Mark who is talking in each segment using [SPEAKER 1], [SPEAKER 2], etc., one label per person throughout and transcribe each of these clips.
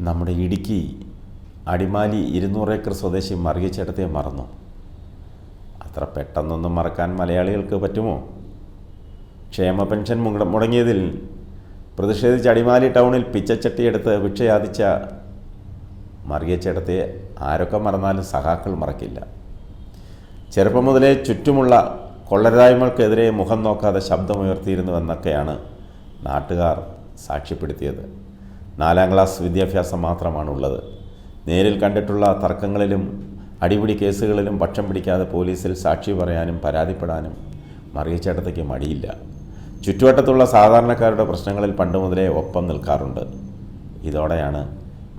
[SPEAKER 1] നമ്മുടെ ഇടുക്കി അടിമാലി 200 ഏക്കർ സ്വദേശി മറിയച്ചേട്ടത്തെ മറന്നു. അത്ര പെട്ടെന്നൊന്നും മറക്കാൻ മലയാളികൾക്ക് പറ്റുമോ? ക്ഷേമ പെൻഷൻ മുടങ്ങിയതിൽ പ്രതിഷേധിച്ച് അടിമാലി ടൗണിൽ പിച്ചച്ചട്ടിയെടുത്ത് ഭിക്ഷയാദിച്ച മറിയച്ചേട്ടത്തെ ആരൊക്കെ മറന്നാലും സഖാക്കൾ മറക്കില്ല. ചെറുപ്പം മുതലേ ചുറ്റുമുള്ള കൊള്ളരുതായ്മകൾക്കെതിരെ മുഖം നോക്കാതെ ശബ്ദമുയർത്തിയിരുന്നുവെന്നൊക്കെയാണ് നാട്ടുകാർ സാക്ഷ്യപ്പെടുത്തിയത്. 4ാം ക്ലാസ് വിദ്യാഭ്യാസം മാത്രമാണുള്ളത്. നേരിൽ കണ്ടിട്ടുള്ള തർക്കങ്ങളിലും അടിപിടി കേസുകളിലും പക്ഷം പിടിക്കാതെ പോലീസിൽ സാക്ഷി പറയാനും പരാതിപ്പെടാനും മറിയച്ചേട്ടത്തേക്ക് മടിയില്ല. ചുറ്റുവട്ടത്തുള്ള സാധാരണക്കാരുടെ പ്രശ്നങ്ങളിൽ പണ്ട് മുതലേ ഒപ്പം നിൽക്കാറുണ്ട്. ഇതോടെയാണ്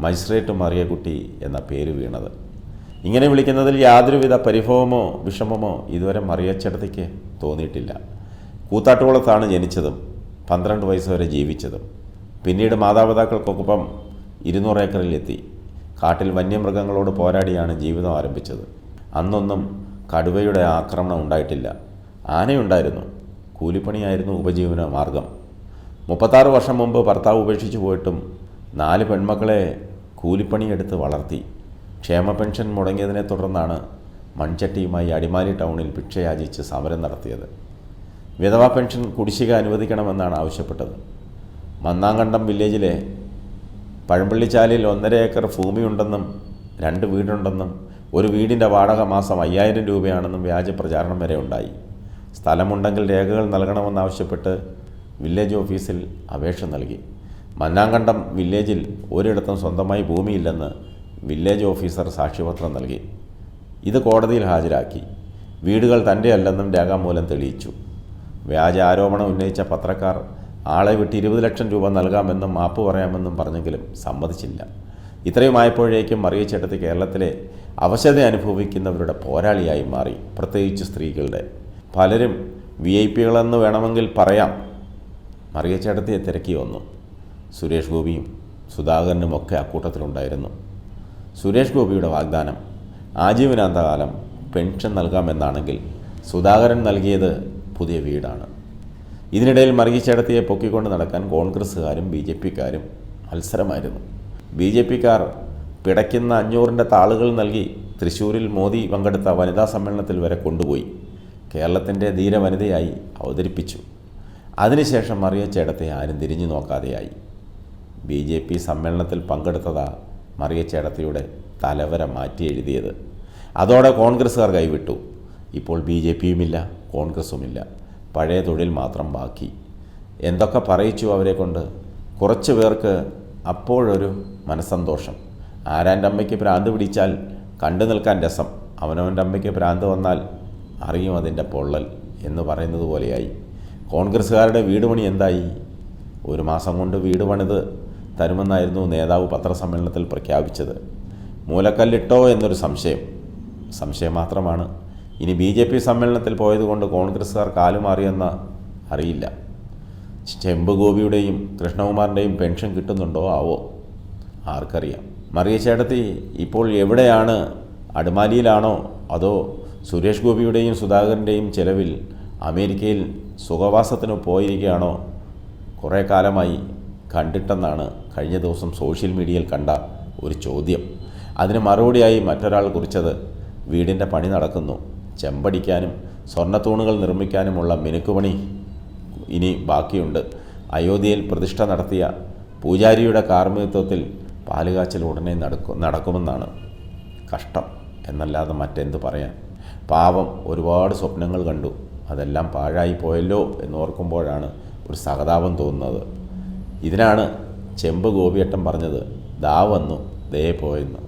[SPEAKER 1] മജിസ്ട്രേറ്റ് മറിയക്കുട്ടി എന്ന പേര് വീണത്. ഇങ്ങനെ വിളിക്കുന്നതിൽ യാതൊരുവിധ പരിഭവമോ വിഷമമോ ഇതുവരെ മറിയച്ചേട്ടത്തേക്ക് തോന്നിയിട്ടില്ല. കൂത്താട്ടുകുളത്താണ് ജനിച്ചതും 12 വയസ്സ് വരെ ജീവിച്ചതും. പിന്നീട് മാതാപിതാക്കൾക്കൊപ്പം 200 ഏക്കറിലെത്തി. കാട്ടിൽ വന്യമൃഗങ്ങളോട് പോരാടിയാണ് ജീവിതം ആരംഭിച്ചത്. അന്നൊന്നും കടുവയുടെ ആക്രമണം ഉണ്ടായിട്ടില്ല. ആനയുണ്ടായിരുന്നു. കൂലിപ്പണിയായിരുന്നു ഉപജീവന മാർഗം. 36 വർഷം മുമ്പ് ഭർത്താവ് ഉപേക്ഷിച്ചു പോയിട്ടും 4 പെൺമക്കളെ കൂലിപ്പണിയെടുത്ത് വളർത്തി. ക്ഷേമ പെൻഷൻ മുടങ്ങിയതിനെ തുടർന്നാണ് മൺചട്ടിയുമായി അടിമാലി ടൗണിൽ ഭിക്ഷയാചിച്ച് സമരം നടത്തിയത്. വിധവാ പെൻഷൻ കുടിശ്ശിക അനുവദിക്കണമെന്നാണ് ആവശ്യപ്പെട്ടത്. മന്നാങ്കണ്ടം വില്ലേജിലെ പഴമ്പള്ളിച്ചാലിൽ 1.5 ഏക്കർ ഭൂമിയുണ്ടെന്നും 2 വീടുണ്ടെന്നും ഒരു വീടിൻ്റെ വാടക മാസം 5000 രൂപയാണെന്നും വ്യാജ പ്രചാരണം വരെ ഉണ്ടായി. സ്ഥലമുണ്ടെങ്കിൽ രേഖകൾ നൽകണമെന്നാവശ്യപ്പെട്ട് വില്ലേജ് ഓഫീസിൽ അപേക്ഷ നൽകി. മന്നാങ്കണ്ടം വില്ലേജിൽ ഒരിടത്തും സ്വന്തമായി ഭൂമിയില്ലെന്ന് വില്ലേജ് ഓഫീസർ സാക്ഷ്യപത്രം നൽകി. ഇത് കോടതിയിൽ ഹാജരാക്കി. വീടുകൾ തൻ്റെ അല്ലെന്നും രേഖാമൂലം തെളിയിച്ചു. വ്യാജ ആരോപണം ഉന്നയിച്ച പത്രക്കാർ ആളെ വിട്ട് 20 ലക്ഷം രൂപ നൽകാമെന്നും മാപ്പ് പറയാമെന്നും പറഞ്ഞെങ്കിലും സമ്മതിച്ചില്ല. ഇത്രയുമായപ്പോഴേക്കും മറിയച്ചേട്ടത്തി കേരളത്തിലെ അവശത അനുഭവിക്കുന്നവരുടെ പോരാളിയായി മാറി. പ്രത്യേകിച്ച് സ്ത്രീകളുടെ. പലരും VIP-കളെന്ന് വേണമെങ്കിൽ പറയാം. മറിയച്ചേട്ടത്തിയെ തിരക്കി വന്നു. സുരേഷ് ഗോപിയും സുധാകരനുമൊക്കെ അക്കൂട്ടത്തിലുണ്ടായിരുന്നു. സുരേഷ് ഗോപിയുടെ വാഗ്ദാനം ആജീവനാന്തകാലം പെൻഷൻ നൽകാമെന്നാണെങ്കിൽ സുധാകരൻ നൽകിയത് പുതിയ വീടാണ്. ഇതിനിടയിൽ മറിയച്ചേട്ടത്തിയെ പൊക്കിക്കൊണ്ട് നടക്കാൻ കോൺഗ്രസ്സുകാരും BJP-ക്കാരും മത്സരമായിരുന്നു. BJP-ക്കാർ പിടയ്ക്കുന്ന 500-ൻ്റെ താളുകൾ നൽകി തൃശ്ശൂരിൽ മോദി പങ്കെടുത്ത വനിതാ സമ്മേളനത്തിൽ വരെ കൊണ്ടുപോയി കേരളത്തിൻ്റെ ധീരവനിതയായി അവതരിപ്പിച്ചു. അതിനുശേഷം മറിയച്ചേട്ടത്തെ ആരും തിരിഞ്ഞു നോക്കാതെയായി. BJP സമ്മേളനത്തിൽ പങ്കെടുത്തതാ മറിയച്ചേട്ടത്തിയുടെ തലവര മാറ്റി എഴുതിയത്. അതോടെ കോൺഗ്രസ്സുകാർ കൈവിട്ടു. ഇപ്പോൾ BJP-യുമില്ല, കോൺഗ്രസ്സുമില്ല. പഴയ തൊഴിൽ മാത്രം ബാക്കി. എന്തൊക്കെ പറയിച്ചു അവരെ കൊണ്ട്. കുറച്ച് പേർക്ക് അപ്പോഴൊരു മനസ്സന്തോഷം. ആരാൻ്റെ അമ്മയ്ക്ക് ഭ്രാന്ത് പിടിച്ചാൽ കണ്ടു നിൽക്കാൻ രസം, അവനവൻ്റെ അമ്മയ്ക്ക് ഭ്രാന്ത് വന്നാൽ അറിയും അതിൻ്റെ പൊള്ളൽ എന്ന് പറയുന്നത് പോലെയായി. കോൺഗ്രസ്സുകാരുടെ വീട് പണി എന്തായി? 1 മാസം കൊണ്ട് വീട് പണിത് തരുമെന്നായിരുന്നു നേതാവ് പത്രസമ്മേളനത്തിൽ പ്രഖ്യാപിച്ചത്. മൂലക്കല്ലിട്ടോ എന്നൊരു സംശയം മാത്രമാണ്. ഇനി BJP സമ്മേളനത്തിൽ പോയതുകൊണ്ട് കോൺഗ്രസ്സുകാർ കാലുമാറിയെന്ന് അറിയില്ല. ചെമ്പ് ഗോപിയുടെയും കൃഷ്ണകുമാറിൻ്റെയും പെൻഷൻ കിട്ടുന്നുണ്ടോ ആവോ? ആർക്കറിയാം. മറിയച്ചേട്ടത്തി ഇപ്പോൾ എവിടെയാണ്? അടിമാലിയിലാണോ അതോ സുരേഷ് ഗോപിയുടെയും സുധാകരൻ്റെയും ചെലവിൽ അമേരിക്കയിൽ സുഖവാസത്തിന് പോയിരിക്കുകയാണോ? കുറേ കാലമായി കണ്ടിട്ടെന്നാണ് കഴിഞ്ഞ ദിവസം സോഷ്യൽ മീഡിയയിൽ കണ്ട ഒരു ചോദ്യം. അതിന് മറുപടിയായി മറ്റൊരാൾ കുറിച്ചത്, വീടിൻ്റെ പണി നടക്കുന്നു, ചെമ്പടിക്കാനും സ്വർണ്ണത്തൂണുകൾ നിർമ്മിക്കാനുമുള്ള മിനുക്കുപണി ഇനി ബാക്കിയുണ്ട്. അയോധ്യയിൽ പ്രതിഷ്ഠ നടത്തിയ പൂജാരിയുടെ കാർമ്മികത്വത്തിൽ പാലുകാച്ചൽ ഉടനെ നടക്കുമെന്നാണ്. കഷ്ടം എന്നല്ലാതെ മറ്റെന്ത് പറയാൻ. പാവം ഒരുപാട് സ്വപ്നങ്ങൾ കണ്ടു, അതെല്ലാം പാഴായി പോയല്ലോ എന്നോർക്കുമ്പോഴാണ് ഒരു സഹതാപം തോന്നുന്നത്. ഇതിനാണ് ചെമ്പ് ഗോപിയേട്ടൻ പറഞ്ഞത്, ദാ വന്നു ദേ പോയെന്ന്.